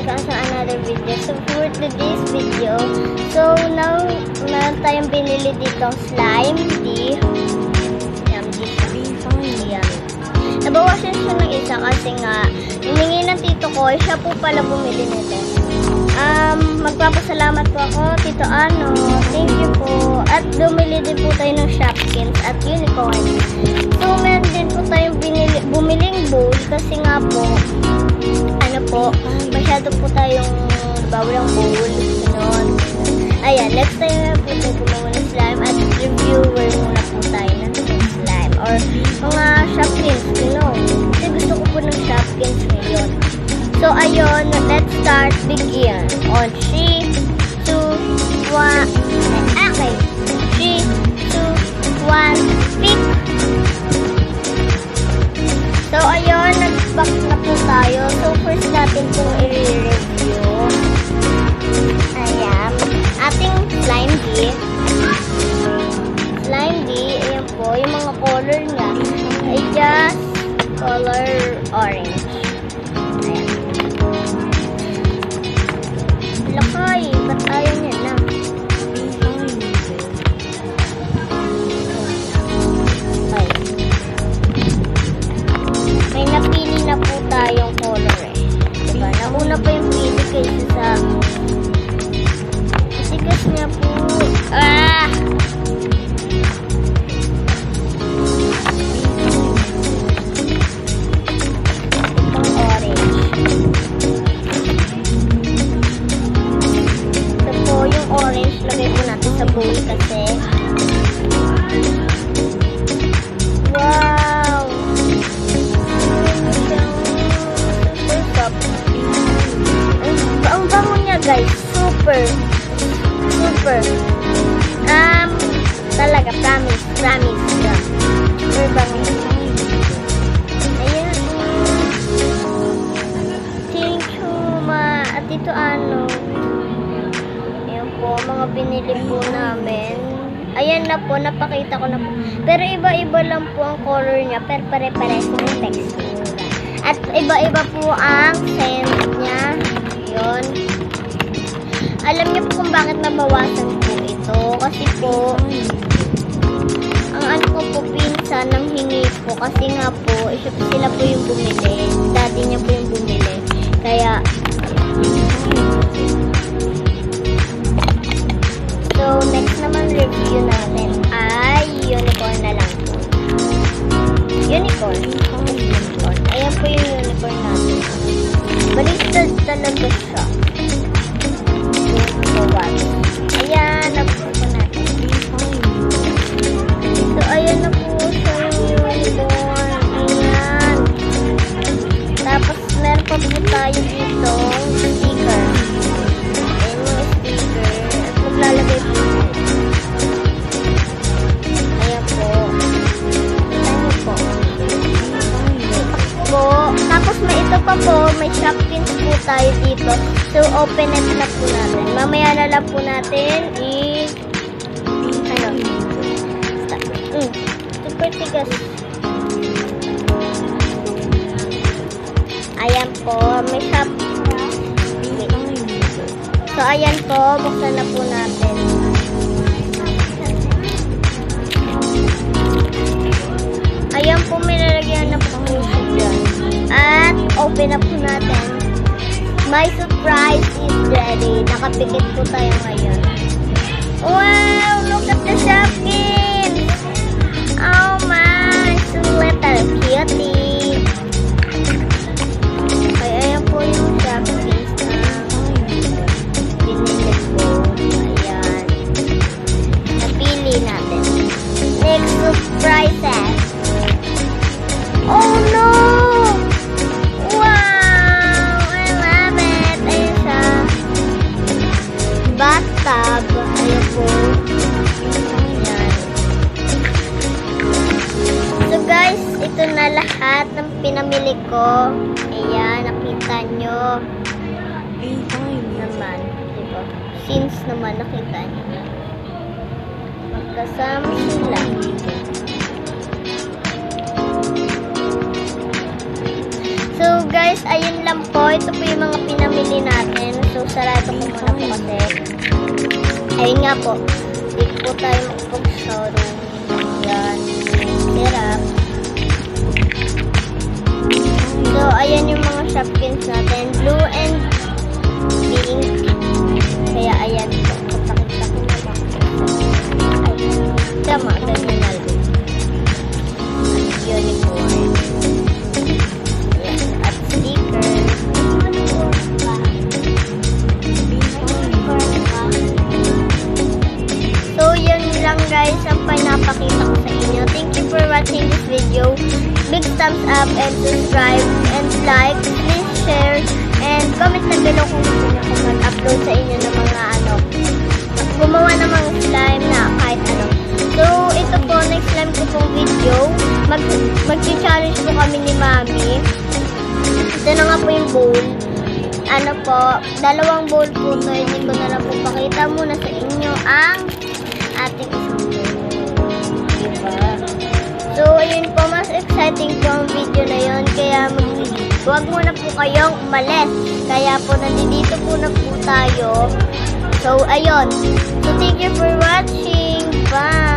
back on another video. So for today's video, so now meron tayong binili ditong slime D. Yan, yan. Nabawasan siya ng isa kasi nga hiningi ng tito ko, siya po pala bumili nito. Magpapasalamat po ako, Tito Ano. Thank you po. At bumili din po tayo ng Shopkins at Unicorn. So meron din po tayong bumiling bowl kasi nga po masyado po tayong bawal ang bowl. Ganon. Ayan, next time na po tayo gumawa ng slime at reviewer muna po tayo ng slime or mga Shopkins, kasi gusto ko po ng Shopkins ngayon. So, ayun, let's start, begin. On 3, 2, 1, okay. 3, 2, 1, pick. So, ayun, nag-back na po tayo. So, first natin pong i-review. Ayan. Ating slime D. Slime D, ayan po, yung mga color niya ay just color orange. Ayan. Lakay, ba't ayaw niya na? May napili na po tayong color eh. Diba? Nauna pa yung pili kaysa sa sigas niya po. Itong orange. Ito po yung orange. Lagay po natin sa bowl kasi. Wow! Ang bango niya guys, super talaga, promise super bango. Ayan, thank you at Tito Ano. Ayan po, mga binili po namin. Ayan na po, napakita ko na po, pero iba-iba lang po ang color niya, pero pare-pares yung texture at iba-iba po ang scent niya. Yun. Alam niyo po kung bakit nabawasan po ito. Kasi po, ang ano ko po pinsan ng hingi po. Kasi nga po, sila po yung bumili. Daddy niya po yung bumili. Kaya, so, next naman review natin ay unicorn na lang po. Unicorn. Ayan po yung unicorn natin. Baliktad talaga siya. Ayan, nabuo po natin. So, ayan na po siya yung unicorn. Ayan. Tapos, meron pa po tayo dito sticker. Ayan yung sticker. At maglalagay po. Ayan po. Ayan po. Tapos, may ito pa po. May Shopkins po tayo dito. So, open it na po natin. Mamaya na lang po natin super tigas. Ayan po. May shop. So, ayan po. Buksan na po natin. Ayan po. May lalagyan na po dyan. At, open na po natin. My surprise is ready. Nakapikit po tayo ngayon. Wow! Look at the Shopkins! Oh my! So little cutie! Ay, ayan po yung Shopkins na binili ko. Ayan. Napili natin. Next surprises. Oh no! Bathtub. Ayan po. Ayan. So guys, ito na lahat ng pinamili ko. Ayan, nakita nyo. Naman. Diba? Since naman nakita nyo. Magkasama sila. So guys, ayun lang po. ito po yung mga pinamili natin. So, sarado ko muna po kasi. Ayun nga po. Dito po tayo mag-showroom. Yan. Syrup. So, ayan yung mga Shopkins natin. Blue and pink. Kaya, ayan po. Pagpakita ko na lang. Ay, tama. Ganyan na lang. Unicorn. Ayan. At sticker. So, yun lang guys ang pinapakita ko sa inyo. Thank you for watching this video. Big thumbs up and subscribe and like. Please share and comment na below kung gusto nyo kung mag-upload sa inyo ng mga gumawa ng mga slime na kahit ano. So, ito po, next slime ko pong video. Mag-challenge po kami ni Mami. Ito na nga po yung bowl. Ano po, 2 bowl po ito. Hindi ko na lang po pakita muna sa inyo ang ating isang bowl. Diba? So, ayun po, mas exciting po ang video na yun. Kaya, huwag muna po kayong umalis. Kaya po, nandito po na po tayo. So, ayun. So, thank you for watching. Bye!